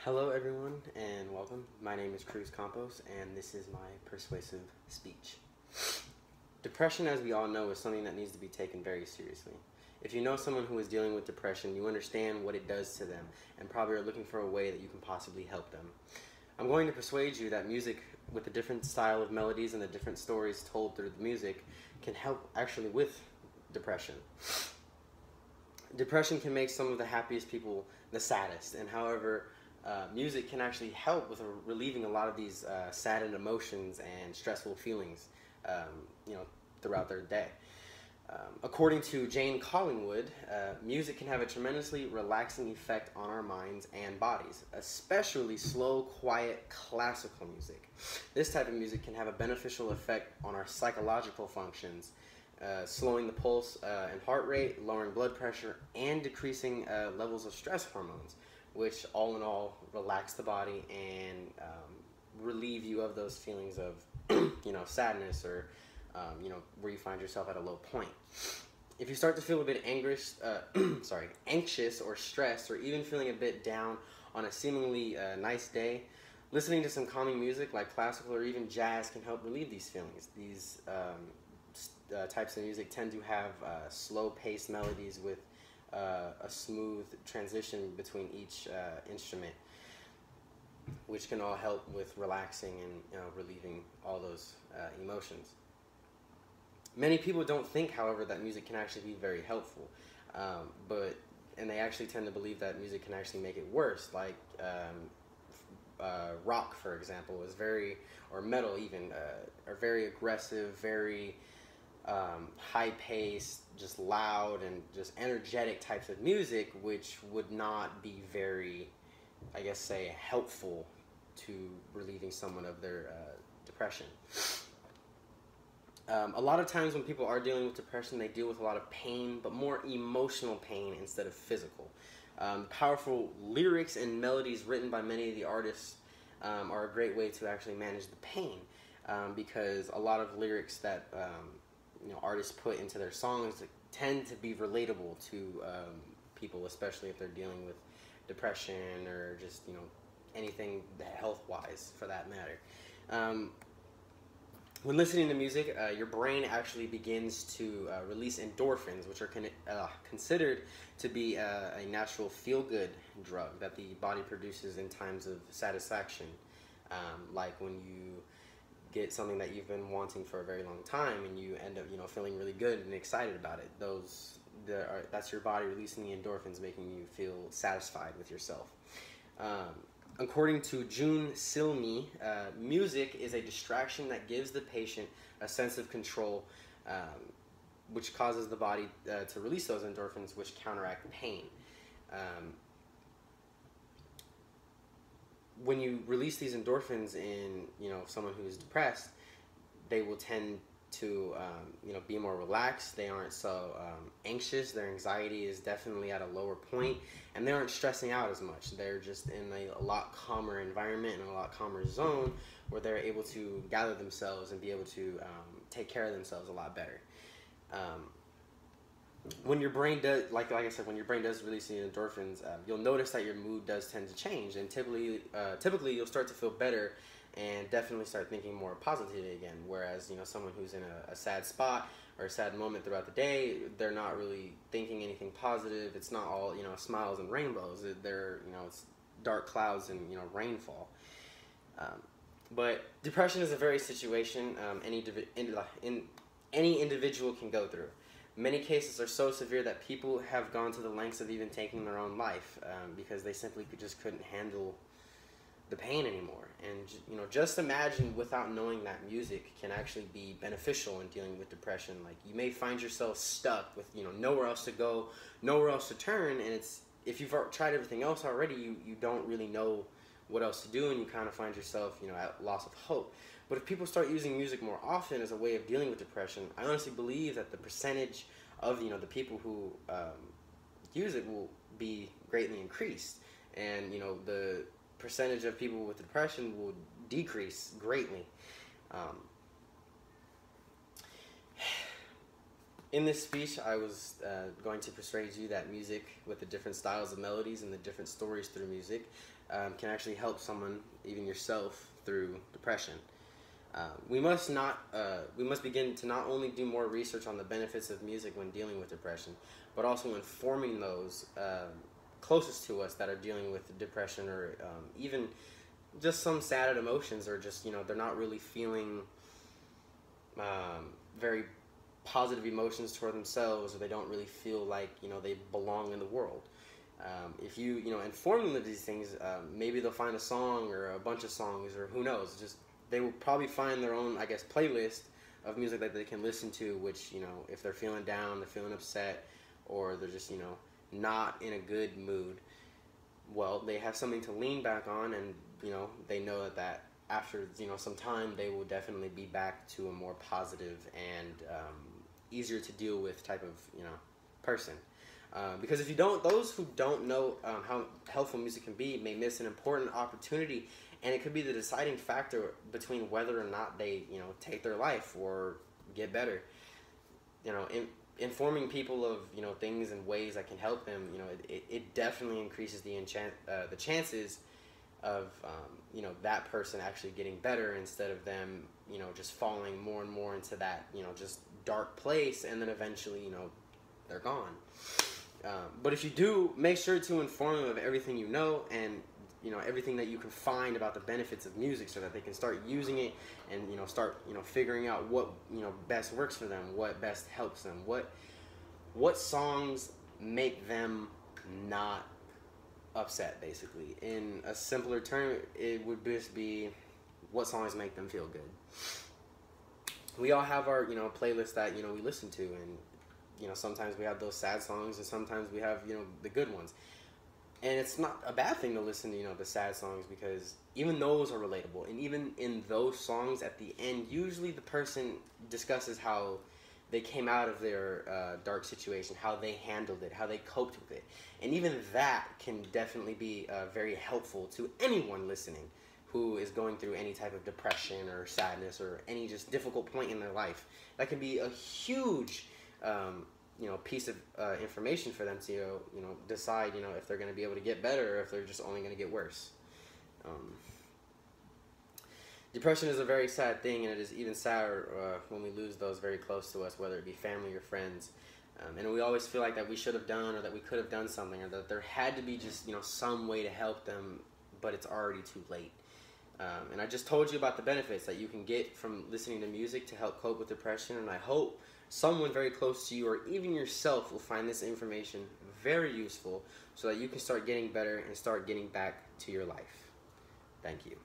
Hello everyone and welcome. My name is Cruz Campos and this is my persuasive speech. Depression, as we all know, is something that needs to be taken very seriously. If you know someone who is dealing with depression, you understand what it does to them and probably are looking for a way that you can possibly help them. I'm going to persuade you that music with a different style of melodies and the different stories told through the music can help actually with depression. Depression can make some of the happiest people the saddest, and however, music can actually help with relieving a lot of these saddened emotions and stressful feelings, throughout their day. According to Jane Collingwood, music can have a tremendously relaxing effect on our minds and bodies, especially slow, quiet, classical music. This type of music can have a beneficial effect on our psychological functions, slowing the pulse and heart rate, lowering blood pressure, and decreasing levels of stress hormones, which all in all relax the body and relieve you of those feelings of sadness or where you find yourself at a low point. If you start to feel a bit anxious or stressed, or even feeling a bit down on a seemingly nice day, listening to some calming music like classical or even jazz can help relieve these feelings. These types of music tend to have slow-paced melodies with a smooth transition between each instrument, which can all help with relaxing and relieving all those emotions. Many people don't think, however, that music can actually be very helpful, and they actually tend to believe that music can actually make it worse. Like rock, for example, or metal even, are very aggressive, very high-paced, just loud and just energetic types of music, which would not be very, helpful to relieving someone of their depression. A lot of times when people are dealing with depression, they deal with a lot of pain, but more emotional pain instead of physical. Powerful lyrics and melodies written by many of the artists are a great way to actually manage the pain, because a lot of lyrics that artists put into their songs tend to be relatable to people, especially if they're dealing with depression or just anything health-wise for that matter. When listening to music, your brain actually begins to release endorphins, which are considered to be a natural feel-good drug that the body produces in times of satisfaction, like when you get something that you've been wanting for a very long time and you end up feeling really good and excited about it. That's your body releasing the endorphins, making you feel satisfied with yourself. According to June Silmy, music is a distraction that gives the patient a sense of control, which causes the body to release those endorphins, which counteract pain. When you release these endorphins in someone who is depressed, they will tend to be more relaxed. They aren't so anxious. Their anxiety is definitely at a lower point, and they aren't stressing out as much. They're just in a lot calmer environment and a lot calmer zone where they're able to gather themselves and be able to take care of themselves a lot better. When your brain does, like I said, when your brain does release the endorphins, you'll notice that your mood does tend to change, and typically you'll start to feel better and definitely start thinking more positively again. Whereas someone who's in a sad spot or a sad moment throughout the day, they're not really thinking anything positive. It's not all smiles and rainbows. It's dark clouds and rainfall. But depression is a very situation any individual can go through. Many cases are so severe that people have gone to the lengths of even taking their own life because they simply just couldn't handle the pain anymore. And just imagine, without knowing that music can actually be beneficial in dealing with depression. Like, you may find yourself stuck with nowhere else to go, nowhere else to turn, and if you've tried everything else already, you don't really know what else to do, and you kind of find yourself at loss of hope. But if people start using music more often as a way of dealing with depression, I honestly believe that the percentage of the people who use it will be greatly increased, and the percentage of people with depression will decrease greatly. In this speech, I was going to persuade you that music, with the different styles of melodies and the different stories through music, can actually help someone, even yourself, through depression. We must begin to not only do more research on the benefits of music when dealing with depression, but also informing those closest to us that are dealing with depression, or even just some sad emotions, or just, they're not really feeling very positive emotions toward themselves, or they don't really feel like they belong in the world. If you inform them of these things, maybe they'll find a song or a bunch of songs, or who knows, just they will probably find their own, I guess, playlist of music that they can listen to, which, if they're feeling down, they're feeling upset, or they're just, not in a good mood, well, they have something to lean back on, and, they know that after, some time, they will definitely be back to a more positive and easier to deal with type of, person. Because if you don't, those who don't know how helpful music can be may miss an important opportunity, and it could be the deciding factor between whether or not they, take their life or get better. Informing people of, things and ways that can help them, it definitely increases the chances of, that person actually getting better, instead of them, just falling more and more into that, just dark place, and then eventually, they're gone. But if you do, make sure to inform them of everything you know, and everything that you can find about the benefits of music, so that they can start using it, and start figuring out what best works for them, what best helps them, what songs make them not upset. Basically, in a simpler term, it would just be what songs make them feel good. We all have our playlist that we listen to, and sometimes we have those sad songs, and sometimes we have the good ones. And it's not a bad thing to listen to the sad songs, because even those are relatable. And even in those songs, at the end, usually the person discusses how they came out of their dark situation, how they handled it, how they coped with it. And even that can definitely be very helpful to anyone listening who is going through any type of depression or sadness, or any just difficult point in their life. That can be a huge piece of information for them to decide if they're going to be able to get better, or if they're just only going to get worse. Depression is a very sad thing, and it is even sadder when we lose those very close to us, whether it be family or friends. And we always feel like that we should have done, or that we could have done something, or that there had to be just some way to help them, but it's already too late. And I just told you about the benefits that you can get from listening to music to help cope with depression, and I hope someone very close to you, or even yourself, will find this information very useful, so that you can start getting better and start getting back to your life. Thank you.